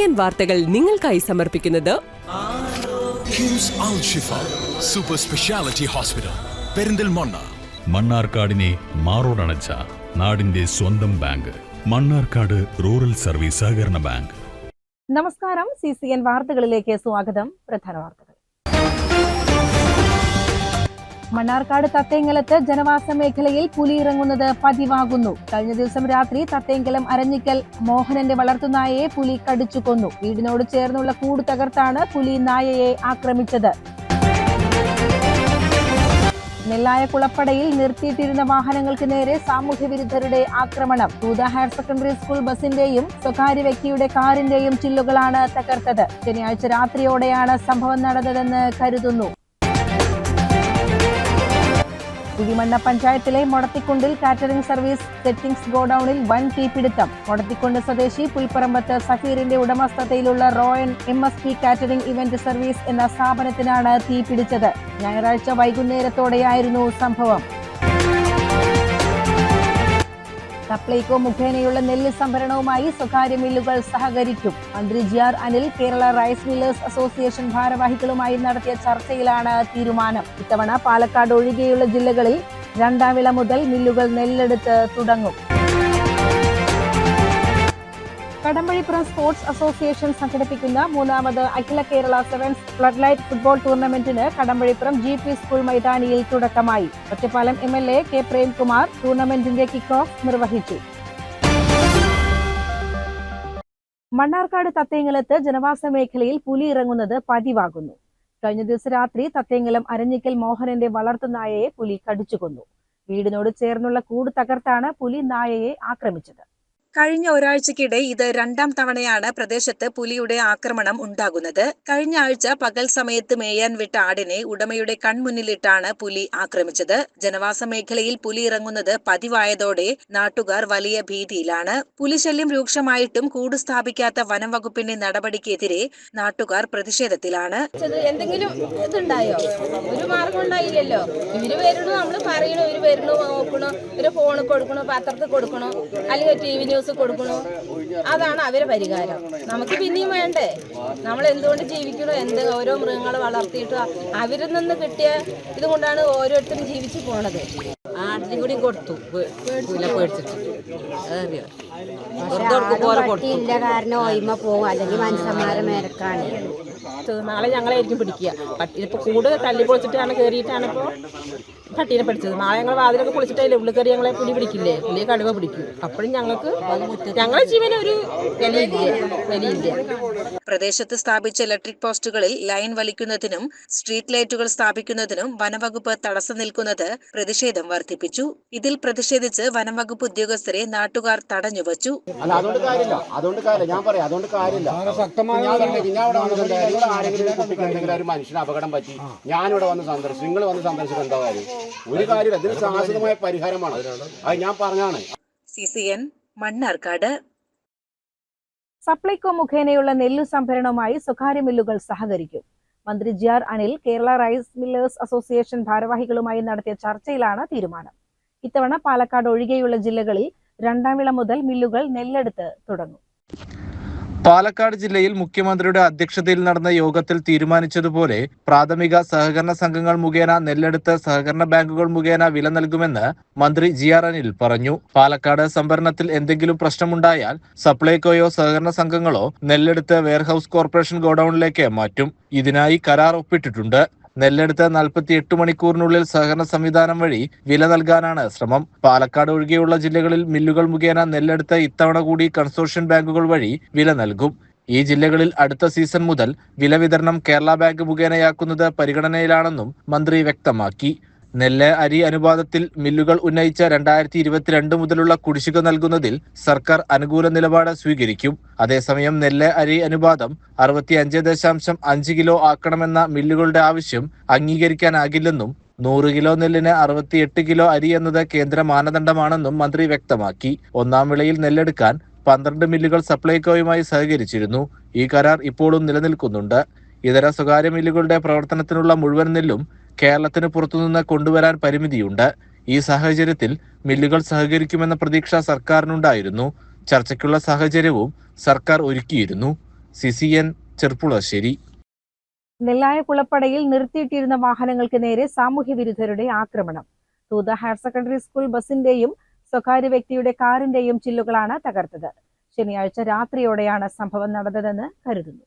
CCN വാർത്തകൾ നിങ്ങൾക്കായി സമർപ്പിക്കുന്നത് കിംസ് അൽ ഷിഫ സൂപ്പർ സ്പെഷ്യാലിറ്റി ഹോസ്പിറ്റൽ പെരിന്തൽമണ്ണ. മണ്ണാർക്കാടിനെ മാറോടണച്ച നാടിന്റെ സ്വന്തം ബാങ്ക് മണ്ണാർക്കാട് റൂറൽ സർവീസ് സഹകരണ ബാങ്ക്. നമസ്കാരം, CCN വാർത്തകളിലേക്ക് സ്വാഗതം. പ്രധാന വാർത്തകൾ. മണ്ണാർക്കാട് തത്തേങ്കലത്ത് ജനവാസ മേഖലയിൽ പുലി ഇറങ്ങുന്നത് പതിവാകുന്നു. കഴിഞ്ഞ ദിവസം രാത്രി തത്തേങ്കലം അരഞ്ഞിക്കൽ മോഹനന്റെ വളർത്തുനായയെ പുലി കടിച്ചു കൊന്നു. വീടിനോട് ചേർന്നുള്ള കൂട് തകർത്താണ് പുലി നായയെ ആക്രമിച്ചത്. നെല്ലായ കുളപ്പടയിൽ നിർത്തിയിട്ടിരുന്ന വാഹനങ്ങൾക്ക് നേരെ സാമൂഹ്യ വിരുദ്ധരുടെ ആക്രമണം. തൂത ഹയർ സെക്കൻഡറി സ്കൂൾ ബസിന്റെയും സ്വകാര്യ വ്യക്തിയുടെ കാറിന്റെയും ചില്ലുകളാണ് തകർത്തത്. ശനിയാഴ്ച രാത്രിയോടെയാണ് സംഭവം നടന്നതെന്ന് കരുതുന്നു. കുഴിമണ്ണ പഞ്ചായത്തിലെ മൊടത്തിക്കുണ്ടിൽ കാറ്ററിംഗ് സർവീസ് സെറ്റിംഗ്സ് ഗോഡൌണിൽ വൻ തീപിടുത്തം. മൊടത്തിക്കുണ്ട് സ്വദേശി പുൽപ്പറമ്പത്ത് സഫീറിന്റെ ഉടമസ്ഥതയിലുള്ള റോയൻ MSP കാറ്ററിംഗ് ഇവന്റ് സർവീസ് എന്ന സ്ഥാപനത്തിനാണ് തീപിടിച്ചത്. ഞായറാഴ്ച വൈകുന്നേരത്തോടെയായിരുന്നു സംഭവം. സപ്ലൈകോ മുഖേനയുള്ള നെല്ല് സംഭരണവുമായി സ്വകാര്യ മില്ലുകൾ സഹകരിക്കും. മന്ത്രി GR Anil Kerala rice millers association ഭാരവാഹികളുമായി നടത്തിയ ചർച്ചയിലാണ് തീരുമാനം. ഇത്തവണ പാലക്കാട് ഒഴികെയുള്ള ജില്ലകളിൽ രണ്ടാം വിള മുതൽ മില്ലുകൾ നെല്ലെടുത്ത് തുടങ്ങും. കടമ്പഴിപ്പുറം സ്പോർട്സ് അസോസിയേഷൻ സംഘടിപ്പിക്കുന്ന മൂന്നാമത് അഖില Kerala sevens flood light football ടൂർണമെന്റിന് കടമ്പഴിപ്പുറം GP സ്കൂൾ മൈതാനിയിൽ തുടക്കമായി. ഒറ്റപ്പാലം MLA K പ്രേംകുമാർ ടൂർണമെന്റിന്റെ കിക്ക് ഓഫ് നിർവഹിച്ചു. മണ്ണാർക്കാട് തത്തേങ്കലത്ത് ജനവാസ മേഖലയിൽ പുലി ഇറങ്ങുന്നത് പതിവാകുന്നു. കഴിഞ്ഞ ദിവസം രാത്രി തത്തേങ്കലം അരഞ്ഞിക്കൽ മോഹനന്റെ വളർത്തുനായയെ പുലി കടിച്ചു കൊന്നു. വീടിനോട് ചേർന്നുള്ള കൂട് തകർത്താണ് പുലി നായയെ ആക്രമിച്ചത്. കഴിഞ്ഞ ഒരാഴ്ചക്കിടെ ഇത് രണ്ടാം തവണയാണ് പ്രദേശത്ത് പുലിയുടെ ആക്രമണം ഉണ്ടാകുന്നത്. കഴിഞ്ഞ ആഴ്ച പകൽ സമയത്ത് മേയാൻ വിട്ട ആടിനെ ഉടമയുടെ കൺമുന്നിലിട്ടാണ് പുലി ആക്രമിച്ചത്. ജനവാസ മേഖലയിൽ പുലി ഇറങ്ങുന്നത് പതിവായതോടെ നാട്ടുകാർ വലിയ ഭീതിയിലാണ്. പുലിശല്യം രൂക്ഷമായിട്ടും കൂട് സ്ഥാപിക്കാത്ത വനം വകുപ്പിന്റെ നടപടിക്കെതിരെ നാട്ടുകാർ പ്രതിഷേധത്തിലാണ്. എന്തെങ്കിലും ഇതുണ്ടായോ? ഒരു മാർഗം ഉണ്ടായില്ലല്ലോ. ഇവര് വരുന്നു, നമ്മള് പറയണു, ഇവര് വരുന്നു, നോക്കണു, ഇവര് ഫോണ് കൊടുക്കണു, പത്രത്തിൽ കൊടുക്കണു, അല്ലെങ്കിൽ TV ന്യൂസ് കൊടുക്കണു. അതാണ് അവരെ പരിഹാരം. നമുക്ക് പിന്നെയും വേണ്ടേ? നമ്മൾ എന്തുകൊണ്ട് ജീവിക്കണോ? ഓരോ മൃഗങ്ങളെ വളർത്തിയിട്ട് അവരിൽ നിന്ന് കിട്ടിയ ഇതുകൊണ്ടാണ് ഓരോരുത്തരും ജീവിച്ചു പോണത്. ആടിനും കൂടി കൊടുത്തു പേടിച്ചിട്ട് കാരണം ഓയ്മ പോകും, അല്ലെങ്കിൽ മനുഷ്യന്മാരെ മേരക്കാണ്. നാളെ ഞങ്ങളായിരിക്കും പിടിക്കുക. ഇപ്പൊ കൂട് തല്ലി പൊളിച്ചിട്ടാണ് കയറിയിട്ടാണ് ഇപ്പോൾ പട്ടീനെ പിടിച്ചത്. നാളെ ഞങ്ങൾ വാതിലൊക്കെ പൊളിച്ചിട്ടല്ലേ ഉള്ളിൽ കയറി ഞങ്ങളെ പുലി പിടിക്കില്ലേ? പുലിയെ കടുവ പിടിക്കും. അപ്പോഴും ഞങ്ങളെ ജീവന് ഒരു വിലയില്ല. പ്രദേശത്ത് സ്ഥാപിച്ച ഇലക്ട്രിക് പോസ്റ്റുകളിൽ ലൈൻ വലിക്കുന്നതിനും സ്ട്രീറ്റ് ലൈറ്റുകൾ സ്ഥാപിക്കുന്നതിനും വനംവകുപ്പ് തടസ്സം നിൽക്കുന്നത് പ്രതിഷേധം വർദ്ധിപ്പിച്ചു. ഇതിൽ പ്രതിഷേധിച്ച് വനംവകുപ്പ് ഉദ്യോഗസ്ഥരെ നാട്ടുകാർ തടഞ്ഞുവച്ചു. മനുഷ്യന് അപകടം പറ്റി, ഞാനിവിടെ വന്ന് സന്ദർശിച്ചു, നിങ്ങൾ വന്ന് സന്ദർശിച്ചിട്ട് എന്താ കാര്യം? ഒരു കാര്യമില്ല. ഇതിന് ശാശ്വതമായ പരിഹാരമാണ്. അത് ഞാൻ പറഞ്ഞാണ്. CCN മണ്ണാർക്കാട്. സപ്ലൈകോ മുഖേനയുള്ള നെല്ലു സംഭരണവുമായി സ്വകാര്യ മില്ലുകൾ സഹകരിക്കും. മന്ത്രി GR Anil Kerala rice millers association ഭാരവാഹികളുമായി നടത്തിയ ചർച്ചയിലാണ് തീരുമാനം. ഇത്തവണ പാലക്കാട് ഒഴികെയുള്ള ജില്ലകളിൽ രണ്ടാം വിള മുതൽ മില്ലുകൾ നെല്ലെടുത്ത് തുടങ്ങും. പാലക്കാട് ജില്ലയിൽ മുഖ്യമന്ത്രിയുടെ അധ്യക്ഷതയിൽ നടന്ന യോഗത്തിൽ തീരുമാനിച്ചതുപോലെ പ്രാഥമിക സഹകരണ സംഘങ്ങൾ മുഖേന നെല്ലെടുത്ത് സഹകരണ ബാങ്കുകൾ മുഖേന വില നൽകുമെന്ന് മന്ത്രി GR അനിൽ പറഞ്ഞു. പാലക്കാട് സംഭരണത്തിൽ എന്തെങ്കിലും പ്രശ്നമുണ്ടായാൽ സപ്ലൈകോയോ സഹകരണ സംഘങ്ങളോ നെല്ലെടുത്ത് വെയർഹൌസ് കോർപ്പറേഷൻ ഗോഡൌണിലേക്ക് മാറ്റും. ഇതിനായി കരാർ ഒപ്പിട്ടിട്ടുണ്ട്. നെല്ലെടുത്ത് 48 മണിക്കൂറിനുള്ളിൽ സഹകരണ സംവിധാനം വഴി വില നൽകാനാണ് ശ്രമം. പാലക്കാട് ഒഴികെയുള്ള ജില്ലകളിൽ മില്ലുകൾ മുഖേന നെല്ലെടുത്ത് ഇത്തവണ കൂടി കൺസോർഷ്യം ബാങ്കുകൾ വഴി വില നൽകും. ഈ ജില്ലകളിൽ അടുത്ത സീസൺ മുതൽ വില വിതരണം കേരള ബാങ്ക് മുഖേനയാക്കുന്നത് പരിഗണനയിലാണെന്നും മന്ത്രി വ്യക്തമാക്കി. നെല്ല് അരി അനുപാതത്തിൽ മില്ലുകൾ ഉന്നയിച്ച 2022 മുതലുള്ള കുടിശ്ശിക നൽകുന്നതിൽ സർക്കാർ അനുകൂല നിലപാട് സ്വീകരിക്കും. അതേസമയം നെല്ല് അരി അനുപാതം 65.5 കിലോ ആക്കണമെന്ന മില്ലുകളുടെ ആവശ്യം അംഗീകരിക്കാനാകില്ലെന്നും 100 കിലോ നെല്ലിന് 68 കിലോ അരി എന്നത് കേന്ദ്ര മാനദണ്ഡമാണെന്നും മന്ത്രി വ്യക്തമാക്കി. ഒന്നാം വിളയിൽ നെല്ലെടുക്കാൻ 12 മില്ലുകൾ സപ്ലൈകോയുമായി സഹകരിച്ചിരുന്നു. ഈ കരാർ ഇപ്പോഴും നിലനിൽക്കുന്നുണ്ട്. ഇതര സ്വകാര്യ മില്ലുകളുടെ പ്രവർത്തനത്തിനുള്ള മുഴുവൻ നെല്ലും കേരളത്തിന് പുറത്തുനിന്ന് കൊണ്ടുവരാൻ പരിമിതിയുണ്ട്. ഈ സാഹചര്യത്തിൽ മില്ലുകൾ സഹകരിക്കുമെന്ന പ്രതീക്ഷ സർക്കാരിനുണ്ടായിരുന്നു. ചർച്ചയ്ക്കുള്ള സാഹചര്യവും സർക്കാർ ഒരുക്കിയിരുന്നു. CCN ചെർപ്പുളശ്ശേരി. നെല്ലായ കുളപ്പടയിൽ നിർത്തിയിട്ടിരുന്ന വാഹനങ്ങൾക്ക് നേരെ സാമൂഹ്യ വിരുദ്ധരുടെ ആക്രമണം. തൂത ഹയർ സെക്കൻഡറി സ്കൂൾ ബസിന്റെയും സ്വകാര്യ വ്യക്തിയുടെ കാറിന്റെയും ചില്ലുകളാണ് തകർത്തത്. ശനിയാഴ്ച രാത്രിയോടെയാണ് സംഭവം നടന്നതെന്ന് കരുതുന്നു.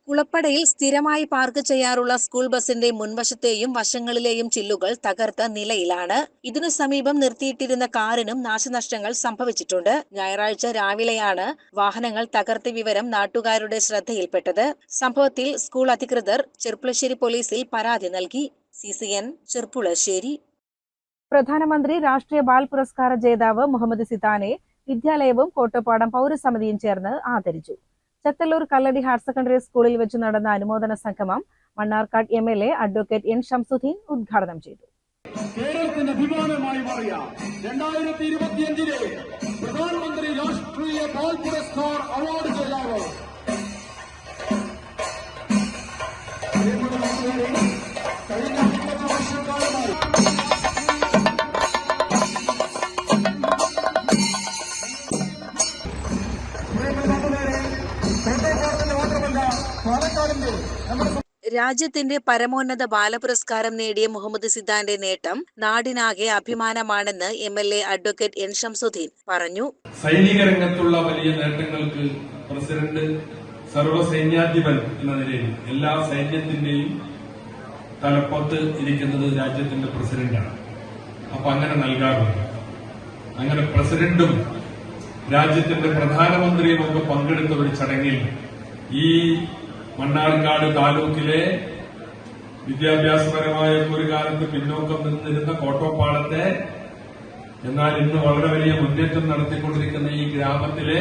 കുളപ്പടയിൽ സ്ഥിരമായി പാർക്ക് ചെയ്യാറുള്ള സ്കൂൾ ബസിന്റെ മുൻവശത്തെയും വശങ്ങളിലെയും ചില്ലുകൾ തകർത്ത നിലയിലാണ്. ഇതിനു സമീപം നിർത്തിയിട്ടിരുന്ന കാറിനും നാശനഷ്ടങ്ങൾ സംഭവിച്ചിട്ടുണ്ട്. ഞായറാഴ്ച രാവിലെയാണ് വാഹനങ്ങൾ തകർത്ത വിവരം നാട്ടുകാരുടെ ശ്രദ്ധയിൽപ്പെട്ടത്. സംഭവത്തിൽ സ്കൂൾ അധികൃതർ ചെർപ്പുളശ്ശേരി പോലീസിൽ പരാതി നൽകി. CCN ചെർപ്പുളശ്ശേരി. പ്രധാനമന്ത്രി രാഷ്ട്രീയ ബാൽ പുരസ്കാര ജേതാവ് മുഹമ്മദ് സിതാനെ വിദ്യാലയവും കോട്ടപ്പാടം പൗരസമിതിയും ചേർന്ന് ആദരിച്ചു. ചത്തല്ലൂർ കല്ലടി ഹയർ സെക്കൻഡറി സ്കൂളിൽ വെച്ച് നടന്ന അനുമോദന സംഗമം Mannarkkad MLA advocate N. Shamsuddin ഉദ്ഘാടനം ചെയ്തു. കേരളത്തിന്റെ അഭിമാനമായി മാറിയ 2025 പ്രധാനമന്ത്രി രാഷ്ട്രീയ ബാൽ പുരസ്കാർ അവാർഡ് ജേതാവ് കഴിഞ്ഞ 20 വർഷക്കാലമായി രാജ്യത്തിന്റെ പരമോന്നത ബാലപുരസ്കാരം നേടിയ മുഹമ്മദ് സിതാന്റെ നേട്ടം നാടിനാകെ അഭിമാനമാണെന്ന് MLA അഡ്വക്കേറ്റ് N. ഷംസുദ്ദീൻ പറഞ്ഞു. സൈനിക രംഗത്തുള്ള വലിയ നേട്ടങ്ങൾക്ക് പ്രസിഡന്റ് സർവ്വസൈന്യാധിപൻ എന്ന നിലയിൽ എല്ലാ സൈന്യത്തിന്റെയും തലപ്പത്ത് ഇരിക്കുന്നത് രാജ്യത്തിന്റെ പ്രസിഡന്റാണ്. അപ്പൊ അങ്ങനെ നൽകാറുണ്ട്. അങ്ങനെ പ്രസിഡന്റും രാജ്യത്തിന്റെ പ്രധാനമന്ത്രിയും ഒക്കെ പങ്കെടുത്ത ഒരു ചടങ്ങിൽ ഈ മണ്ണാർക്കാട് താലൂക്കിലെ വിദ്യാഭ്യാസപരമായ ഒരു കാലത്ത് പിന്നോക്കം നിന്നിരുന്ന കോട്ടോപ്പാടത്തെ, എന്നാൽ ഇന്ന് വളരെ വലിയ മുന്നേറ്റം നടത്തിക്കൊണ്ടിരിക്കുന്ന ഈ ഗ്രാമത്തിലെ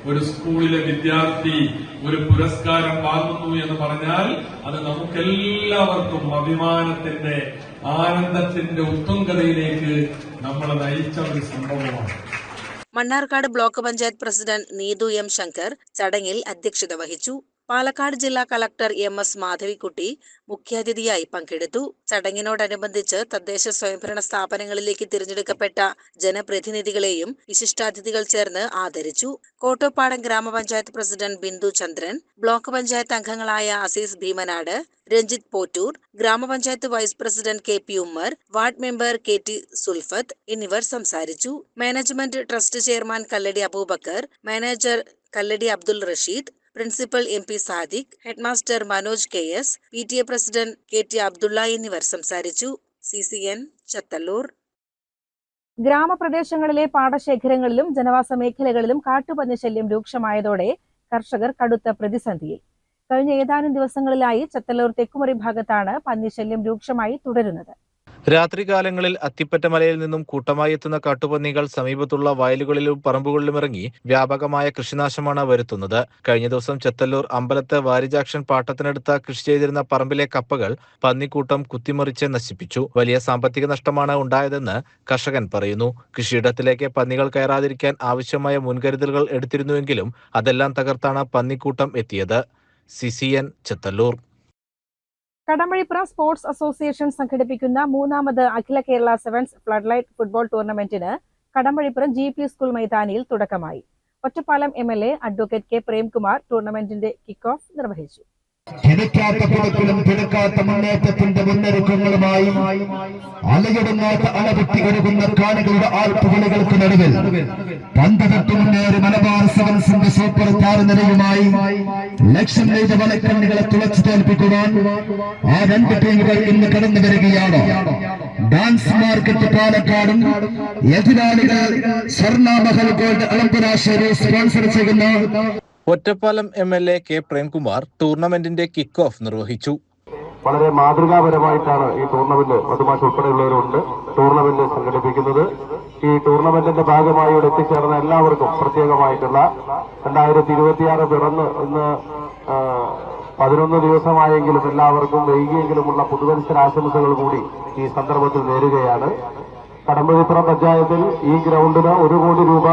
ഒരു സ്കൂളിലെ വിദ്യാർത്ഥി ഒരു പുരസ്കാരം വാങ്ങുന്നു എന്ന് പറഞ്ഞാൽ അത് നമുക്കെല്ലാവർക്കും അഭിമാനത്തിന്റെ, ആനന്ദത്തിന്റെ ഉത്തുംഗതയിലേക്ക് നമ്മളെ നയിച്ച ഒരു സംഭവമാണ്. Mannarkkad block panchayat president Neethu M. Shankar ചടങ്ങിൽ അധ്യക്ഷത വഹിച്ചു. പാലക്കാട് ജില്ലാ കളക്ടർ MS. മാധവിക്കുട്ടി മുഖ്യാതിഥിയായി പങ്കെടുത്തു. ചടങ്ങിനോടനുബന്ധിച്ച് തദ്ദേശ സ്വയംഭരണ സ്ഥാപനങ്ങളിലേക്ക് തിരഞ്ഞെടുക്കപ്പെട്ട ജനപ്രതിനിധികളെയും വിശിഷ്ടാതിഥികൾ ചേർന്ന് ആദരിച്ചു. കോട്ടോപ്പാടം ഗ്രാമപഞ്ചായത്ത് പ്രസിഡന്റ് ബിന്ദു ചന്ദ്രൻ, ബ്ലോക്ക് പഞ്ചായത്ത് അംഗങ്ങളായ അസീസ് ഭീമനാട്, രഞ്ജിത്ത് പോറ്റൂർ, ഗ്രാമപഞ്ചായത്ത് vice president KP. Ummer, ward member KT. Sulfath എന്നിവർ സംസാരിച്ചു. Management trust chairman Kalladi Aboobacker, manager Kalladi Abdul Rasheed, principal MP. Sadiq, headmaster Manoj KS, PTA president KT. Abdulla എന്നിവർ സംസാരിച്ചു. CCN ചത്തല്ലൂർ. ഗ്രാമപ്രദേശങ്ങളിലെ പാടശേഖരങ്ങളിലും ജനവാസ മേഖലകളിലും കാട്ടുപന്നി ശല്യം രൂക്ഷമായതോടെ കർഷകർ കടുത്ത പ്രതിസന്ധിയിൽ. കഴിഞ്ഞ ഏതാനും ദിവസങ്ങളിലായി ചത്തല്ലൂർ തെക്കുമുറി ഭാഗത്താണ് പന്നിശല്യം രൂക്ഷമായി തുടരുന്നത്. രാത്രികാലങ്ങളിൽ അത്തിപ്പറ്റമലയിൽ നിന്നും കൂട്ടമായി എത്തുന്ന കാട്ടുപന്നികൾ സമീപത്തുള്ള വയലുകളിലും പറമ്പുകളിലും ഇറങ്ങി വ്യാപകമായ കൃഷിനാശമാണ് വരുത്തുന്നത്. കഴിഞ്ഞ ദിവസം ചത്തല്ലൂർ അമ്പലത്ത് വാരിജാക്ഷൻ പാട്ടത്തിനടുത്ത കൃഷി ചെയ്തിരുന്ന പറമ്പിലെ കപ്പകൾ പന്നിക്കൂട്ടം കുത്തിമറിച്ച് നശിപ്പിച്ചു. വലിയ സാമ്പത്തിക നഷ്ടമാണ് ഉണ്ടായതെന്ന് കർഷകൻ പറയുന്നു. കൃഷിയിടത്തിലേക്ക് പന്നികൾ കയറാതിരിക്കാൻ ആവശ്യമായ മുൻകരുതലുകൾ എടുത്തിരുന്നുവെങ്കിലും അതെല്ലാം തകർത്താണ് പന്നിക്കൂട്ടം എത്തിയത്. CCN Chathallur. Kadambazhipuram sports association സംഘടിപ്പിക്കുന്ന 3ാമത് അഖില Kerala sevens flood light football ടൂർണമെന്റിന് കടമ്പഴിപ്പുറം GP സ്കൂൾ മൈതാനിയിൽ തുടക്കമായി. Ottapalam MLA advocate K. Premkumar ടൂർണമെന്റിന്റെ കിക്ക് ഓഫ് നിർവഹിച്ചു. കിടക്കാത്ത കുടത്തിലും കിടക്കാത്ത മുന്നേറ്റത്തിന്റെ മുന്നൊരുക്കങ്ങളുമായി അലയൊടുങ്ങാത്ത അളവെട്ടി ഒഴുകുന്ന കാണികളുടെ ആർപ്പുവിളികൾക്ക് നടുവിൽ പന്ത് തട്ടി മുന്നേറി മലബാർ സെവൻസിന്റെ സൂപ്പർ താരനിരയുമായി ലക്ഷ്യം നെയ്ത വലക്കണ്ണികളെ തുളച്ചു തോൽപ്പിക്കുവാൻ ആ രണ്ട് ടീമുകൾ ഇന്ന് കടന്നു വരികയാണ്. ഡാൻസ് മാർക്കറ്റ് പാലക്കാടും എതിരാളികൾ സ്വർണ്ണമഹൽ ഗോൾഡ് അളമ്പനാശ്ശേരി സ്പോൺസർ ചെയ്യുന്ന ഒറ്റപ്പാലം MLA K. പ്രേംകുമാർ ടൂർണമെന്റിന്റെ കിക്ക് ഓഫ് നിർവഹിച്ചു. വളരെ മാതൃകാപരമായിട്ടാണ് ഈ ടൂർണമെന്റ് മധുമാഷ് ഉൾപ്പെടെയുള്ളവരുണ്ട് ടൂർണമെന്റ് സംഘടിപ്പിക്കുന്നത്. ഈ ടൂർണമെന്റിന്റെ ഭാഗമായി ഇവിടെ എത്തിച്ചേർന്ന എല്ലാവർക്കും പ്രത്യേകമായിട്ടുള്ള 2026 പിറന്ന് ഇന്ന് 11 ദിവസമായെങ്കിലും എല്ലാവർക്കും വൈകിയെങ്കിലുമുള്ള പുതുവത്സരാശംസകൾ കൂടി ഈ സന്ദർഭത്തിൽ നേരുകയാണ്. കടമ്പഴിപ്പുറം പഞ്ചായത്തിൽ ഈ ഗ്രൗണ്ടിന് 1 കോടി രൂപ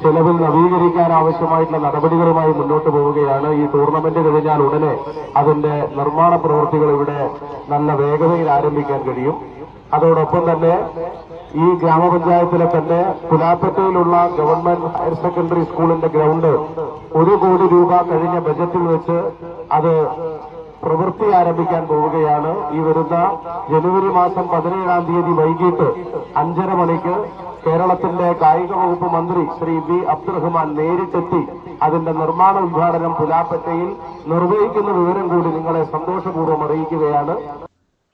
ചെലവിൽ നവീകരിക്കാൻ ആവശ്യമായിട്ടുള്ള നടപടികളുമായി മുന്നോട്ട് പോവുകയാണ്. ഈ ടൂർണമെന്റ് കഴിഞ്ഞാൽ ഉടനെ അതിന്റെ നിർമ്മാണ പ്രവൃത്തികൾ ഇവിടെ നല്ല വേഗതയിൽ ആരംഭിക്കാൻ കഴിയും. അതോടൊപ്പം തന്നെ ഈ ഗ്രാമപഞ്ചായത്തിലെ തന്നെ പുലാപ്പറ്റയിലുള്ള ഗവൺമെന്റ് ഹയർ സെക്കൻഡറി സ്കൂളിന്റെ ഗ്രൗണ്ട് 1 കോടി രൂപ കഴിഞ്ഞ ബജറ്റിൽ വെച്ച് അത് പ്രവൃത്തി ആരംഭിക്കാൻ പോവുകയാണ്. ഈ വരുന്ന ജനുവരി മാസം 17-ാം തീയതി വൈകിട്ട് 5:30 മണിക്ക് കേരളത്തിന്റെ കായിക വകുപ്പ് മന്ത്രി ശ്രീ വി അബ്ദുറഹ്മാൻ നേരിട്ടെത്തി അതിന്റെ നിർമ്മാണ ഉദ്ഘാടനം പുലാപ്പറ്റയിൽ നിർവഹിക്കുന്ന വിവരം കൂടി നിങ്ങളെ സന്തോഷപൂർവ്വം അറിയിക്കുകയാണ്.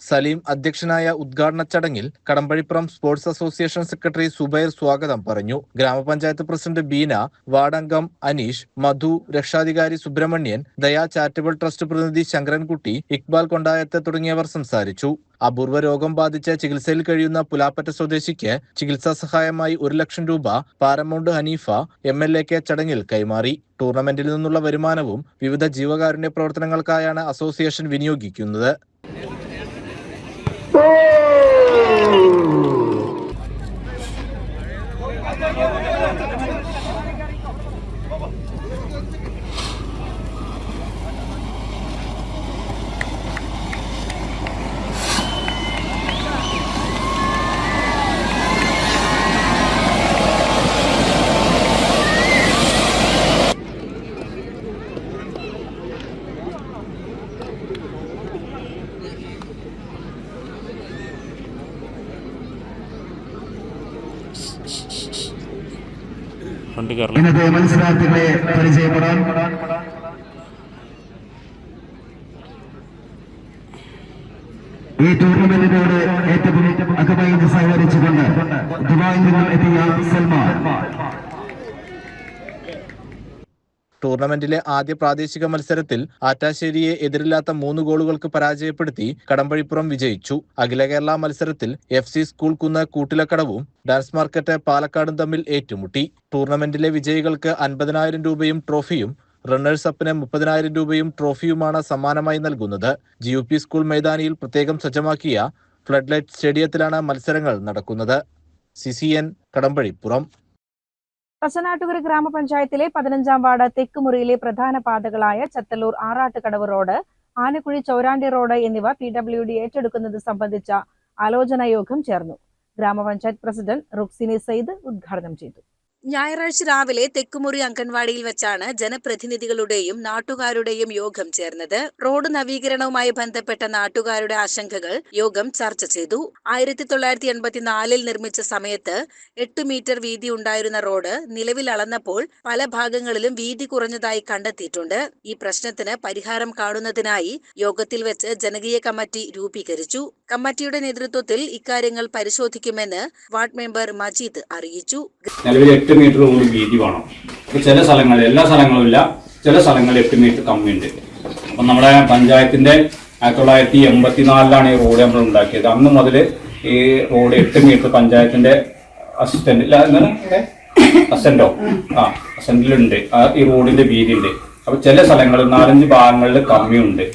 സലീം അധ്യക്ഷനായ ഉദ്ഘാടന ചടങ്ങിൽ Kadampazhipuram sports association secretary Subair സ്വാഗതം പറഞ്ഞു. ഗ്രാമപഞ്ചായത്ത് പ്രസിഡന്റ് ബീന, വാർഡംഗം അനീഷ്, മധു, രക്ഷാധികാരി സുബ്രഹ്മണ്യൻ, ദയാ ചാരിറ്റബിൾ ട്രസ്റ്റ് പ്രതിനിധി ശങ്കരൻകുട്ടി, ഇക്ബാൽ കൊണ്ടായത്ത് തുടങ്ങിയവർ സംസാരിച്ചു. അപൂർവ രോഗം ബാധിച്ച് ചികിത്സയിൽ കഴിയുന്ന പുലാപ്പറ്റ സ്വദേശിക്ക് ചികിത്സാ സഹായമായി 1 ലക്ഷം രൂപ പാരമൗണ്ട് ഹനീഫ MLAക്ക് ചടങ്ങിൽ കൈമാറി. ടൂർണമെന്റിൽ നിന്നുള്ള വരുമാനവും വിവിധ ജീവകാരുണ്യ പ്രവർത്തനങ്ങൾക്കായാണ് അസോസിയേഷൻ വിനിയോഗിക്കുന്നത്. ഇന്നത്തെ മത്സരാർത്ഥികളെ പരിചയപ്പെടാൻ ഈ ടൂർണമെന്റിനോട് ഏറ്റവും അകമായി സഹകരിച്ചുകൊണ്ട് ദുബായിൽ നിന്നും എത്തിയ സൽമാൻ. ടൂർണമെന്റിലെ ആദ്യ പ്രാദേശിക മത്സരത്തിൽ ആറ്റാശ്ശേരിയെ എതിരില്ലാത്ത 3 ഗോളുകൾക്ക് പരാജയപ്പെടുത്തി കടമ്പഴിപ്പുറം വിജയിച്ചു. അഖില കേരള മത്സരത്തിൽ FC സ്കൂൾ കുന്ന് കൂട്ടിലക്കടവും ഡാൻസ് മാർക്കറ്റ് പാലക്കാടും തമ്മിൽ ഏറ്റുമുട്ടി. ടൂർണമെന്റിലെ വിജയികൾക്ക് 50,000 രൂപയും ട്രോഫിയും, റണ്ണേഴ്സ് അപ്പിന് 30,000 രൂപയും ട്രോഫിയുമാണ് സമ്മാനമായി നൽകുന്നത്. GUP സ്കൂൾ മൈതാനിയിൽ പ്രത്യേകം സജ്ജമാക്കിയ ഫ്ലഡ് ലൈറ്റ് സ്റ്റേഡിയത്തിലാണ് മത്സരങ്ങൾ നടക്കുന്നത്. CCN കടമ്പഴിപ്പുറം. കസനാട്ടുകര ഗ്രാമപഞ്ചായത്തിലെ 15-ാം വാർഡ് തെക്കുമുറിയിലെ പ്രധാന പാതകളായ ചത്തല്ലൂർ ആറാട്ടുകടവ് റോഡ്, ആനക്കുഴി ചൗരാണ്ടി റോഡ് എന്നിവ PWD ഏറ്റെടുക്കുന്നത് സംബന്ധിച്ച ആലോചനാ യോഗം ചേർന്നു. ഗ്രാമപഞ്ചായത്ത് പ്രസിഡന്റ് റുക്സിനി സയ്യിദ് ഉദ്ഘാടനം ചെയ്തു. ഞായറാഴ്ച രാവിലെ തെക്കുമുറി അംഗൻവാടിയിൽ വെച്ചാണ് ജനപ്രതിനിധികളുടെയും നാട്ടുകാരുടെയും യോഗം ചേർന്നത്. റോഡ് നവീകരണവുമായി ബന്ധപ്പെട്ട നാട്ടുകാരുടെ ആശങ്കകൾ യോഗം ചർച്ച ചെയ്തു. 1984-ൽ നിർമ്മിച്ച സമയത്ത് 8 മീറ്റർ വീതി ഉണ്ടായിരുന്ന റോഡ് നിലവിൽ അളന്നപ്പോൾ പല ഭാഗങ്ങളിലും വീതി കുറഞ്ഞതായി കണ്ടെത്തിയിട്ടുണ്ട്. ഈ പ്രശ്നത്തിന് പരിഹാരം കാണുന്നതിനായി യോഗത്തിൽ വെച്ച് ജനകീയ കമ്മിറ്റി രൂപീകരിച്ചു. കമ്മിറ്റിയുടെ നേതൃത്വത്തിൽ ഇക്കാര്യങ്ങൾ പരിശോധിക്കുമെന്ന് വാർഡ് മെമ്പർ മജീദ് അറിയിച്ചു. 8 മീറ്റർ കൂടി വീതി വേണം. ചില സ്ഥലങ്ങളിൽ, എല്ലാ സ്ഥലങ്ങളും ഇല്ല, ചില സ്ഥലങ്ങളിൽ 8 മീറ്റർ കമ്മിയുണ്ട്. അപ്പം നമ്മുടെ പഞ്ചായത്തിന്റെ 1984-ലാണ് ഈ റോഡ് നമ്മൾ ഉണ്ടാക്കിയത്. അന്ന് മുതൽ ഈ റോഡ് 8 മീറ്റർ പഞ്ചായത്തിന്റെ അസെന്റിലുണ്ട്. ഈ റോഡിന്റെ വീതി ഉണ്ട്. അപ്പൊ ചില സ്ഥലങ്ങളിൽ 4-5 ഭാഗങ്ങളിൽ കമ്മിയുണ്ട്.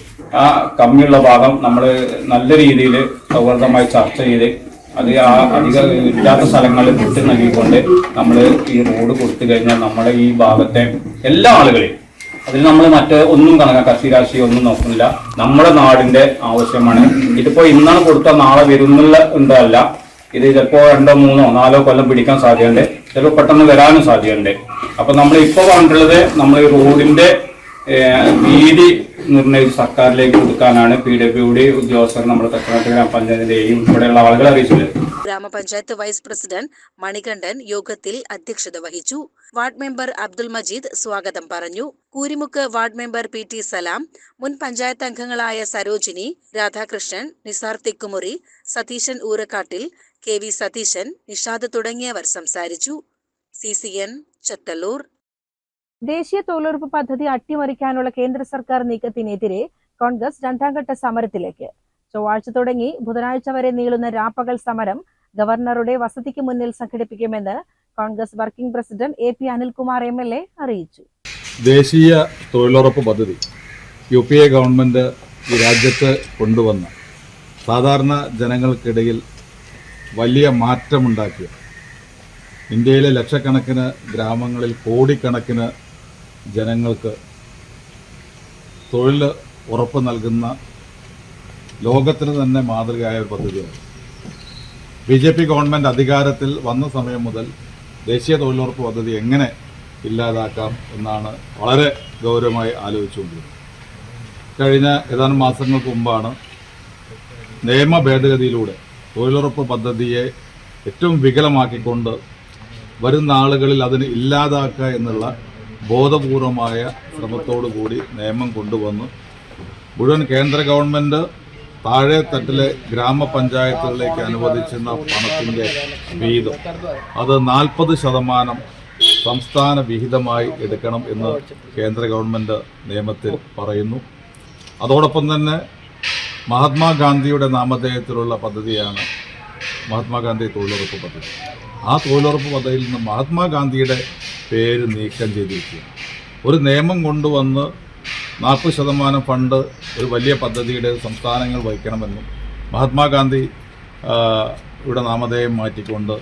ആ കമ്മിയുള്ള ഭാഗം നമ്മൾ നല്ല രീതിയിൽ സൗഹൃദമായി ചർച്ച ചെയ്ത് അത് അധികം ഇല്ലാത്ത സ്ഥലങ്ങളിൽ വിട്ട് നൽകിക്കൊണ്ട് നമ്മൾ ഈ റോഡ് കൊടുത്തു കഴിഞ്ഞാൽ നമ്മുടെ ഈ ഭാഗത്തെ എല്ലാ ആളുകളെയും, അതിൽ നമ്മൾ മറ്റേ ഒന്നും കക്ഷി രാശി ഒന്നും നോക്കുന്നില്ല, നമ്മുടെ നാടിന്റെ ആവശ്യമാണ്. ഇതിപ്പോ ഇന്നാണ് കൊടുത്താൽ നാളെ വരുന്നുള്ള ഉണ്ടല്ല, ഇത് ചിലപ്പോ 2, 3, 4 കൊല്ലം പിടിക്കാൻ സാധ്യതയുണ്ട്, ചിലപ്പോൾ പെട്ടെന്ന് വരാനും സാധ്യതയുണ്ട്. അപ്പൊ നമ്മൾ ഇപ്പൊ പറഞ്ഞിട്ടുള്ളത് നമ്മൾ ഈ റോഡിന്റെ വീതി നിർണയിച്ച് സർക്കാരിലേക്ക് കൊടുക്കാനാണ് PWD ഉദ്യോഗസ്ഥർ നമ്മുടെ കച്ചനാട്ട് ഗ്രാമപഞ്ചായത്തിന്റെയും ഇവിടെയുള്ള ആളുകളെ അറിയിച്ചത്. ഗ്രാമപഞ്ചായത്ത് വൈസ് പ്രസിഡന്റ് മണികണ്ഠൻ യോഗത്തിൽ അധ്യക്ഷത വഹിച്ചു. വാർഡ് മെമ്പർ അബ്ദുൽ മജീദ് സ്വാഗതം പറഞ്ഞു. കൂരിമുക്ക് വാർഡ് മെമ്പർ PT സലാം, മുൻ പഞ്ചായത്ത് അംഗങ്ങളായ സരോജിനി, രാധാകൃഷ്ണൻ, നിസാർ തിക്കുമുറി, സതീശൻ ഊരക്കാട്ടിൽ, KV സതീശൻ, നിഷാദ് തുടങ്ങിയവർ സംസാരിച്ചു. CCN ചത്തല്ലൂർ. ദേശീയ തൊഴിലുറപ്പ് പദ്ധതി അട്ടിമറിക്കാനുള്ള കേന്ദ്ര സർക്കാർ നീക്കത്തിനെതിരെ കോൺഗ്രസ് 2ാം ഘട്ട സമരത്തിലേക്ക്. ചൊവ്വാഴ്ച തുടങ്ങി ബുധനാഴ്ച വരെ നീളുന്ന രാപ്പകൽ സമരം ഗവർണറുടെ വസതിക്ക് മുന്നിൽ സംഘടിപ്പിക്കുമെന്ന് Congress working president AP Anilkumar MLA അറിയിച്ചു. ദേശീയ തൊഴിലുറപ്പ് പദ്ധതി UPA ഗവൺമെന്റ് ഈ രാജ്യത്ത് കൊണ്ടുവന്ന സാധാരണ ജനങ്ങൾക്കിടയിൽ വലിയ മാറ്റമുണ്ടാക്കിയ ഇന്ത്യയിലെ ലക്ഷക്കണക്കിന് ഗ്രാമങ്ങളിൽ കോടിക്കണക്കിന് ജനങ്ങൾക്ക് തൊഴിൽ ഉറപ്പ് നൽകുന്ന ലോകത്തിന് തന്നെ മാതൃകയായ ഒരു പദ്ധതിയാണ്. BJP ഗവൺമെൻറ് അധികാരത്തിൽ വന്ന സമയം മുതൽ ദേശീയ തൊഴിലുറപ്പ് പദ്ധതി എങ്ങനെ ഇല്ലാതാക്കാം എന്നാണ് വളരെ ഗൗരവമായി ആലോചിച്ചുകൊണ്ടിരുന്നത്. കഴിഞ്ഞ ഏതാനും മാസങ്ങൾക്ക് മുമ്പാണ് നിയമ ഭേദഗതിയിലൂടെ തൊഴിലുറപ്പ് പദ്ധതിയെ ഏറ്റവും വികലമാക്കിക്കൊണ്ട് വരുന്ന ആളുകളിൽ അതിന് ഇല്ലാതാക്കുക എന്നുള്ള ബോധപൂർവമായ ശ്രമത്തോടു കൂടി നിയമം കൊണ്ടുവന്ന് മുഴുവൻ കേന്ദ്ര ഗവൺമെൻറ് താഴെ തട്ടിലെ ഗ്രാമപഞ്ചായത്തുകളിലേക്ക് അനുവദിച്ചിരുന്ന പണത്തിൻ്റെ വീതം അത് 40% സംസ്ഥാന വിഹിതമായി എടുക്കണം എന്ന് കേന്ദ്ര ഗവൺമെൻറ് നിയമത്തിൽ പറയുന്നു. അതോടൊപ്പം തന്നെ മഹാത്മാഗാന്ധിയുടെ നാമധേയത്തിലുള്ള പദ്ധതിയാണ് മഹാത്മാഗാന്ധി തൊഴിലുറപ്പ് പദ്ധതി. ആ തൊഴിലുറപ്പ് പദ്ധതിയിൽ നിന്ന് മഹാത്മാഗാന്ധിയുടെ പേര് നീക്കം ചെയ്തിരിക്കുകയാണ്. ഒരു നിയമം കൊണ്ടുവന്ന് 40% ഫണ്ട് ഒരു വലിയ പദ്ധതിയുടെ സംസ്ഥാനങ്ങൾ വഹിക്കണമെന്നും മഹാത്മാഗാന്ധി ഇവിടെ നാമധേയം മാറ്റിക്കൊണ്ട്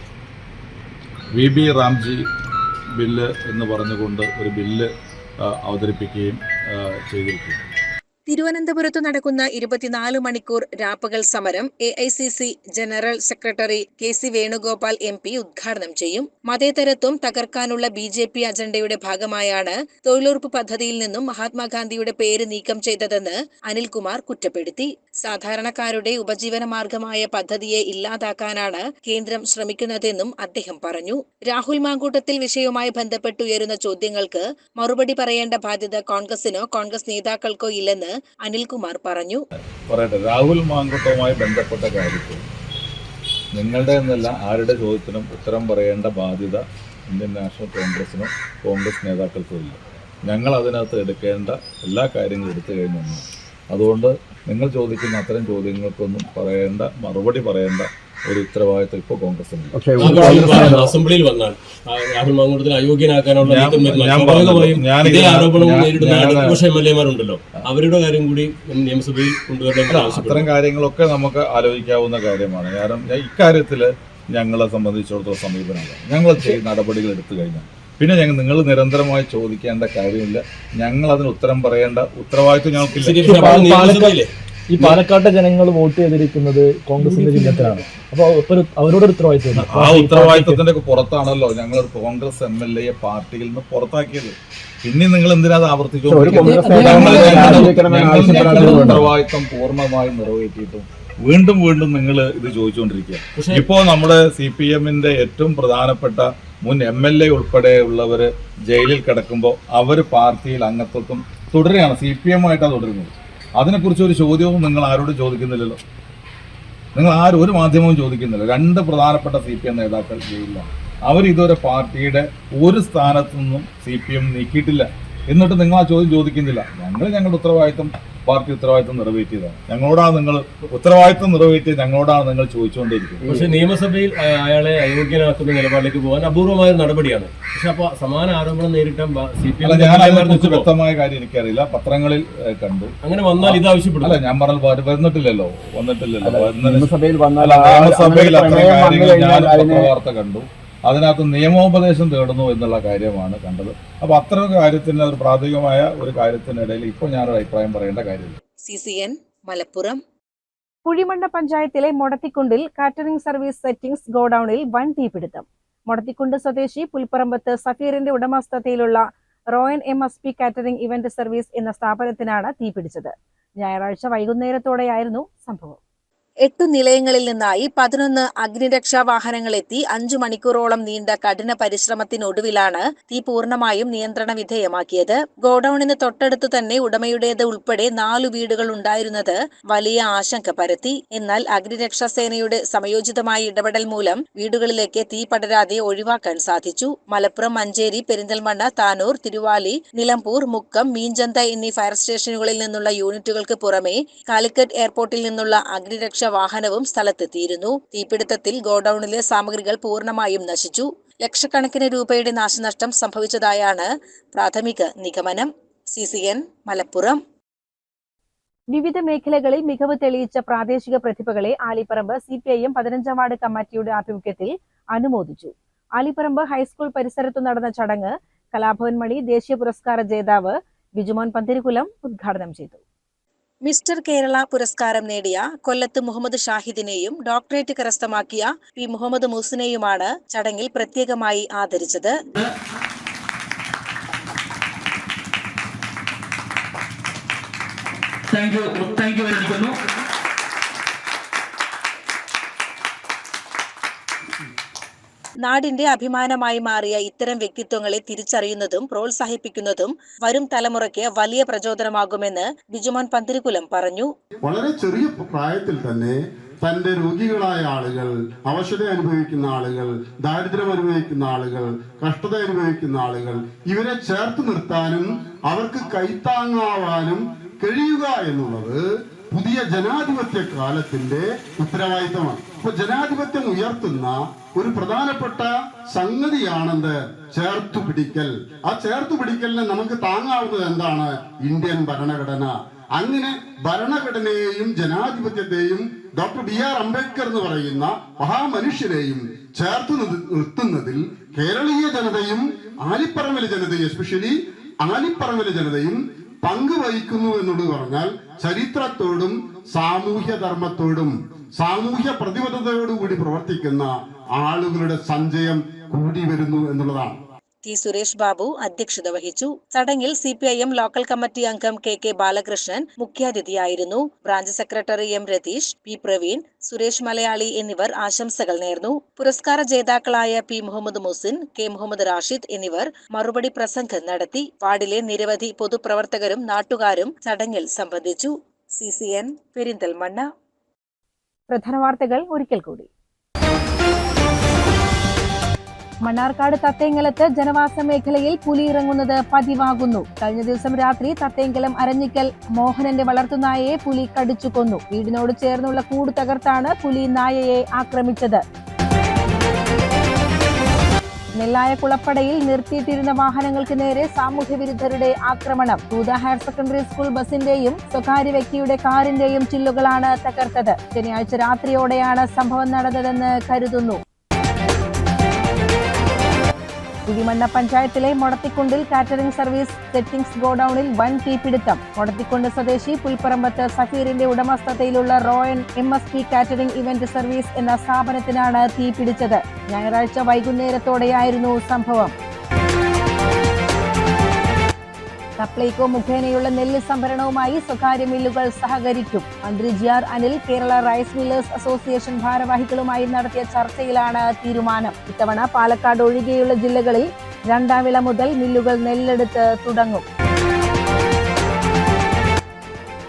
VB റാംജി ബില്ല് എന്ന് പറഞ്ഞുകൊണ്ട് ഒരു ബില്ല് അവതരിപ്പിക്കുകയും ചെയ്തിരിക്കുന്നു. തിരുവനന്തപുരത്ത് നടക്കുന്ന 24 മണിക്കൂർ രാപ്പകൽ സമരം AICC general secretary KC Venugopal MP ഉദ്ഘാടനം ചെയ്യും. മതേതരത്വം തകർക്കാനുള്ള BJP അജണ്ടയുടെ ഭാഗമായാണ് തൊഴിലുറപ്പ് പദ്ധതിയിൽ നിന്നും മഹാത്മാഗാന്ധിയുടെ പേര് നീക്കം ചെയ്തതെന്ന് അനിൽകുമാർ കുറ്റപ്പെടുത്തി. സാധാരണക്കാരുടെ ഉപജീവന മാർഗമായ പദ്ധതിയെ ഇല്ലാതാക്കാനാണ് കേന്ദ്രം ശ്രമിക്കുന്നതെന്നും അദ്ദേഹം പറഞ്ഞു. രാഹുൽ മാങ്കൂട്ടത്തിൽ വിഷയവുമായി ബന്ധപ്പെട്ട് ഉയരുന്ന ചോദ്യങ്ങൾക്ക് മറുപടി പറയേണ്ട ബാധ്യത കോൺഗ്രസിനോ കോൺഗ്രസ് നേതാക്കൾക്കോ ഇല്ലെന്ന് അനിൽകുമാർ പറഞ്ഞു. പറയട്ടെ, രാഹുൽ മാങ്കൂട്ടവുമായി ബന്ധപ്പെട്ട കാര്യത്തിൽ നിങ്ങളുടെ എന്നല്ല ആരുടെ ചോദ്യത്തിനും ഉത്തരം പറയേണ്ട ബാധ്യത ഇന്ത്യൻ നാഷണൽ കോൺഗ്രസിനോ കോൺഗ്രസ് നേതാക്കൾക്കോ ഇല്ല. ഞങ്ങൾ അതിനകത്ത് എടുക്കേണ്ട എല്ലാ കാര്യങ്ങളും എടുത്തു കഴിഞ്ഞു. അതുകൊണ്ട് നിങ്ങൾ ചോദിക്കുന്ന അത്തരം ചോദ്യങ്ങൾക്കൊന്നും മറുപടി പറയേണ്ട ഒരു ഉത്തരവാദിത്വം ഇപ്പോൾ കോൺഗ്രസിന് അസംബ്ലിയിൽ വന്നാൽ രാഹുൽ മാങ്കൂട്ടത്തിൽ അയോഗ്യനാക്കാനുള്ള MLA-മാരുണ്ടല്ലോ, അവരുടെ കാര്യം കൂടി നിയമസഭയിൽ കൊണ്ടുവരണം. അത്തരം കാര്യങ്ങളൊക്കെ നമുക്ക് ആലോചിക്കാവുന്ന കാര്യമാണ്. കാരണം ഇക്കാര്യത്തിൽ ഞങ്ങളെ സംബന്ധിച്ചിടത്തോളം സമീപനമാണ്. ഞങ്ങൾ നടപടികൾ എടുത്തു കഴിഞ്ഞാൽ പിന്നെ നിങ്ങൾ നിരന്തരമായി ചോദിക്കേണ്ട കാര്യമില്ല. ഞങ്ങൾ അതിന് ഉത്തരം പറയേണ്ട ഉത്തരവാദിത്വം ഞങ്ങൾക്കില്ല. ഈ പാലക്കാട്ടെ ജനങ്ങൾ വോട്ട് ചെയ്തിരിക്കുന്നത് കോൺഗ്രസിന്റെ ചിഹ്നത്തിലാണ്. അപ്പോൾ അവരോട് ഉത്തരവാദിത്വം, ആ ഉത്തരവാദിത്വത്തിന്റെ പുറത്താണല്ലോ ഞങ്ങൾ കോൺഗ്രസ് MLA പാർട്ടിയിൽ നിന്ന് പുറത്താക്കിയത്. പിന്നെ നിങ്ങൾ എന്തിനാ അത് ആവർത്തിച്ചു? ഉത്തരവാദിത്വം പൂർണ്ണമായി നിറവേറ്റിയിട്ടും വീണ്ടും നിങ്ങൾ ഇത് ചോദിച്ചുകൊണ്ടിരിക്കുക. ഇപ്പോൾ നമ്മുടെ CPM-ന്റെ ഏറ്റവും പ്രധാനപ്പെട്ട മുൻ MLA ഉൾപ്പെടെയുള്ളവർ ജയിലിൽ കിടക്കുമ്പോൾ അവർ പാർട്ടിയിൽ അംഗത്വം തുടരുകയാണ്. CPM-ആയിട്ടാണ് തുടരുന്നത്. അതിനെക്കുറിച്ച് ഒരു ചോദ്യവും നിങ്ങൾ ആരോടും ചോദിക്കുന്നില്ലല്ലോ. നിങ്ങൾ ആരും ഒരു മാധ്യമവും ചോദിക്കുന്നില്ല. 2 പ്രധാനപ്പെട്ട CPM നേതാക്കൾ ജയിലിലാണ്. അവർ ഇതുവരെ പാർട്ടിയുടെ ഒരു സ്ഥാനത്തു നിന്നും CPM നീക്കിയിട്ടില്ല. എന്നിട്ട് നിങ്ങൾ ആ ചോദ്യം ചോദിക്കുന്നില്ല. ഞങ്ങളുടെ ഉത്തരവാദിത്വം പാർട്ടി ഉത്തരവാദിത്വം നിറവേറ്റിയതാണ്. ഞങ്ങളോടാണ് നിങ്ങൾ ഉത്തരവാദിത്വം നിറവേറ്റിയത്, ഞങ്ങളോടാണ് നിങ്ങൾ ചോദിച്ചുകൊണ്ടിരിക്കുന്നത്. പക്ഷേ നിയമസഭയിൽ അയാളെ അയോഗ്യനാക്കുന്ന നിലപാടിലേക്ക് പോകാൻ അപൂർവമായ നടപടിയാണ്. പക്ഷെ അപ്പോൾ സമാന ആരോപണം നേരിട്ടാൻ ഞാൻ വ്യക്തമായ കാര്യം എനിക്കറിയില്ല. പത്രങ്ങളിൽ കണ്ടു. അങ്ങനെ വന്നാൽ ഇത് ആവശ്യപ്പെടും. അല്ല, ഞാൻ പറഞ്ഞ വന്നിട്ടില്ലല്ലോ. നിയമസഭയിൽ അത്തരം കാര്യങ്ങൾ ഞാൻ പത്രവാർത്ത കണ്ടു. അതിനകത്ത് നിയമോപദേശം തേടുന്നു എന്നുള്ള കാര്യമാണ് കണ്ടത്. അപ്പോൾ അത്തരം കാര്യത്തിന് ഒരു പ്രാഥമികമായ ഒരു കാര്യത്തിനിടയിൽ ഇപ്പോൾ ഞാനൊരു അഭിപ്രായം പറയേണ്ട കാര്യമില്ല. CCN മലപ്പുറം. കുഴിമണ്ണ പഞ്ചായത്തിലെ മൊടത്തിക്കുണ്ടിൽ കാറ്ററിംഗ് സർവീസ് സെറ്റിംഗ്സ് ഗോഡൌണിൽ വൻ തീപിടുത്തം. മൊടത്തിക്കുണ്ട് സ്വദേശി പുൽപ്പറമ്പത്ത് സഫീറിന്റെ ഉടമസ്ഥതയിലുള്ള റോയൻ MSP കാറ്ററിംഗ് ഇവന്റ് സർവീസ് എന്ന സ്ഥാപനത്തിനാണ് തീപിടിച്ചത്. ഞായറാഴ്ച വൈകുന്നേരത്തോടെയായിരുന്നു സംഭവം. 8 നിലയങ്ങളിൽ നിന്നായി 11 അഗ്നിരക്ഷാ വാഹനങ്ങളെത്തി 5 മണിക്കൂറോളം നീണ്ട കഠിന പരിശ്രമത്തിനൊടുവിലാണ് തീ പൂർണ്ണമായും നിയന്ത്രണ വിധേയമാക്കിയത്. ഗോഡൌണിന് തൊട്ടടുത്ത് തന്നെ ഉടമയുടേത് ഉൾപ്പെടെ 4 വീടുകൾ ഉണ്ടായിരുന്നത് വലിയ ആശങ്ക പരത്തി. എന്നാൽ അഗ്നിരക്ഷാസേനയുടെ സമയോചിതമായ ഇടപെടൽ മൂലം വീടുകളിലേക്ക് തീ പടരാതെ ഒഴിവാക്കാൻ സാധിച്ചു. മലപ്പുറം, മഞ്ചേരി, പെരിന്തൽമണ്ണ, താനൂർ, തിരുവാലി, നിലമ്പൂർ, മുക്കം, മീഞ്ചന്ത എന്നീ ഫയർ സ്റ്റേഷനുകളിൽ നിന്നുള്ള യൂണിറ്റുകൾക്ക് പുറമെ കാലിക്കറ്റ് എയർപോർട്ടിൽ നിന്നുള്ള അഗ്നിരക്ഷ വാഹനവും സ്ഥലത്തെത്തിയിരുന്നു. തീപിടുത്തത്തിൽ ഗോഡൌണിലെ സാമഗ്രികൾ പൂർണ്ണമായും നശിച്ചു. ലക്ഷക്കണക്കിന് രൂപയുടെ നാശനഷ്ടം സംഭവിച്ചതായാണ് പ്രാഥമിക നിഗമനം. CCN മലപ്പുറം. വിവിധ മേഖലകളിൽ മികവ് തെളിയിച്ച പ്രാദേശിക പ്രതിഭകളെ ആലിപ്പറമ്പ് CPIM 15 വാർഡ് കമ്മിറ്റിയുടെ ആഭിമുഖ്യത്തിൽ അനുമോദിച്ചു. ആലിപ്പറമ്പ് ഹൈസ്കൂൾ പരിസരത്തു നടന്ന ചടങ്ങ് കലാഭവൻ മണി ദേശീയ പുരസ്കാര ജേതാവ് ബിജുമോൻ പന്തിരികുലം ഉദ്ഘാടനം ചെയ്തു. മിസ്റ്റർ കേരള പുരസ്കാരം നേടിയ കൊല്ലത്ത് മുഹമ്മദ് ഷാഹിദിനെയും ഡോക്ടറേറ്റ് കരസ്ഥമാക്കിയ പി മുഹമ്മദ് മൂസിനെയുമാണ് ചടങ്ങിൽ പ്രത്യേകമായി ആദരിച്ചത്. നാടിന്റെ അഭിമാനമായി മാറിയ ഇത്തരം വ്യക്തിത്വങ്ങളെ തിരിച്ചറിയുന്നതും പ്രോത്സാഹിപ്പിക്കുന്നതും വരും തലമുറയ്ക്ക് വലിയ പ്രചോദനമാകുമെന്ന് ബിജുമോൻ പന്തിരികുലം പറഞ്ഞു. വളരെ ചെറിയ പ്രായത്തിൽ തന്നെ തന്റെ രോഗികളായ ആളുകൾ, അവശത അനുഭവിക്കുന്ന ആളുകൾ, ദാരിദ്ര്യം അനുഭവിക്കുന്ന ആളുകൾ, കഷ്ടത അനുഭവിക്കുന്ന ആളുകൾ, ഇവരെ ചേർത്ത് നിർത്താനും അവർക്ക് കൈത്താങ്ങാവാനും കഴിയുക എന്നുള്ളത് പുതിയ ജനാധിപത്യ കാലത്തിന്റെ ഉത്തരവാദിത്തമാണ്. അപ്പൊ ജനാധിപത്യം ഉയർത്തുന്ന ഒരു പ്രധാനപ്പെട്ട സംഗതിയാണെന്ത്? ചേർത്തുപിടിക്കൽ. ആ ചേർത്തുപിടിക്കലിന് നമുക്ക് താങ്ങാവുന്നത് എന്താണ്? ഇന്ത്യൻ ഭരണഘടന. അങ്ങനെ ഭരണഘടനയെയും ജനാധിപത്യത്തെയും ഡോക്ടർ BR അംബേദ്കർ എന്ന് പറയുന്ന മഹാമനുഷ്യരെയും ചേർത്ത് നിർത്തുന്നതിൽ കേരളീയ ജനതയും ആലിപ്പറമ്പിലെ ജനതയും, എസ്പെഷ്യലി ആലിപ്പറമ്പിലെ ജനതയും പങ്കുവഹിക്കുന്നു എന്നുള്ളത് പറഞ്ഞാൽ ചരിത്രത്തോടും സാമൂഹ്യ ധർമ്മത്തോടും സാമൂഹ്യ പ്രതിബദ്ധതയോടും കൂടി പ്രവർത്തിക്കുന്ന ആളുകളുടെ സഞ്ചയം കൂടി വരുന്നു എന്നുള്ളതാണ്. ടി സുരേഷ് ബാബു അധ്യക്ഷത വഹിച്ചു. ചടങ്ങിൽ CPIM ലോക്കൽ കമ്മിറ്റി അംഗം KK ബാലകൃഷ്ണൻ മുഖ്യാതിഥിയായിരുന്നു. Branch secretary M Ratheesh, P Praveen, Suresh Malayali എന്നിവർ ആശംസകൾ നേർന്നു. പുരസ്കാര ജേതാക്കളായ P മുഹമ്മദ് മുസിൻ, K മുഹമ്മദ് റാഷിദ് എന്നിവർ മറുപടി പ്രസംഗം നടത്തി. വാർഡിലെ നിരവധി പൊതുപ്രവർത്തകരും നാട്ടുകാരും ചടങ്ങിൽ സംബന്ധിച്ചു. CCN പെരിന്തൽമണ്ണ. പ്രധാന വാർത്തകൾ ഒരിക്കൽ കൂടി. മണ്ണാർക്കാട് തത്തേങ്കലത്ത് ജനവാസ മേഖലയിൽ പുലി ഇറങ്ങുന്നത് പതിവാകുന്നു. കഴിഞ്ഞ ദിവസം രാത്രി തത്തേങ്കലം അരഞ്ഞിക്കൽ മോഹനന്റെ വളർത്തുനായയെ പുലി കടിച്ചു കൊന്നു. വീടിനോട് ചേർന്നുള്ള കൂട് തകർത്താണ് പുലി നായയെ ആക്രമിച്ചത്. നെല്ലായ കുളപ്പടയിൽ നിർത്തിയിട്ടിരുന്ന വാഹനങ്ങൾക്ക് നേരെ സാമൂഹ്യ വിരുദ്ധരുടെ ആക്രമണം. തൂത ഹയർ സെക്കൻഡറി സ്കൂൾ ബസിന്റെയും സ്വകാര്യ വ്യക്തിയുടെ കാറിന്റെയും ചില്ലുകളാണ് തകർത്തത്. ശനിയാഴ്ച രാത്രിയോടെയാണ് സംഭവം നടന്നതെന്ന് കരുതുന്നു. കുഴിമണ്ണ പഞ്ചായത്തിലെ മൊടത്തിക്കുണ്ടിൽ കാറ്ററിംഗ് സർവീസ് സെറ്റിംഗ്സ് ഗോഡൌണിൽ വൻ തീപിടുത്തം. മൊടത്തിക്കുണ്ട് സ്വദേശി പുൽപ്പറമ്പത്ത് സഫീറിന്റെ ഉടമസ്ഥതയിലുള്ള റോയൻ MSP കാറ്ററിംഗ് ഇവന്റ് സർവീസ് എന്ന സ്ഥാപനത്തിനാണ് തീപിടിച്ചത്. ഞായറാഴ്ച വൈകുന്നേരത്തോടെയായിരുന്നു സംഭവം. സപ്ലൈകോ മുഖേനയുള്ള നെല്ല് സംഭരണവുമായി സ്വകാര്യ മില്ലുകൾ സഹകരിക്കും. മന്ത്രി GR Anil Kerala rice millers association ഭാരവാഹികളുമായി നടത്തിയ ചർച്ചയിലാണ് തീരുമാനം. ഇത്തവണ പാലക്കാട് ഒഴികെയുള്ള ജില്ലകളിൽ രണ്ടാം വിള മുതൽ മില്ലുകൾ നെല്ലെടുത്ത് തുടങ്ങും.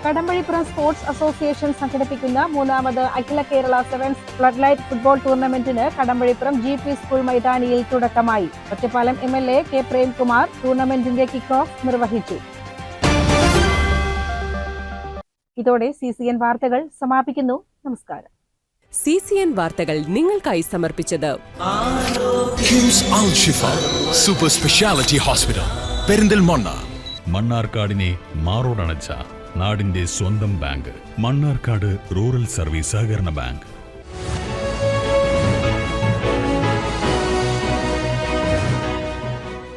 കടമ്പഴിപ്പുറം സ്പോർട്സ് അസോസിയേഷൻ സംഘടിപ്പിക്കുന്ന മൂന്നാമത് അഖില Kerala sevens flood light football ടൂർണമെന്റിന് കടമ്പഴിപ്പുറം GP സ്കൂൾ മൈതാനിയിൽ തുടക്കമായി. ഒറ്റപ്പാലം MLA K പ്രേംകുമാർ ടൂർണമെന്റിന്റെ കിക്ക് ഓഫ് നിർവഹിച്ചു. ഇതോടെ CCN വാർത്തകൾ സമാപിക്കുന്നു. നമസ്കാരം. CCN വാർത്തകൾ നിങ്ങൾക്കായി സമർപ്പിച്ചത് കിംസ് അൽ ഷിഫ സൂപ്പർ സ്പെഷ്യാലിറ്റി ഹോസ്പിറ്റൽ പെരിന്തൽമണ്ണ. മണ്ണാർക്കാടിനെ മാറോടണച്ച നാടിന്റെ സ്വന്തം ബാങ്ക് മണ്ണാർക്കാട് റൂറൽ സർവീസ് സഹകരണ ബാങ്ക്.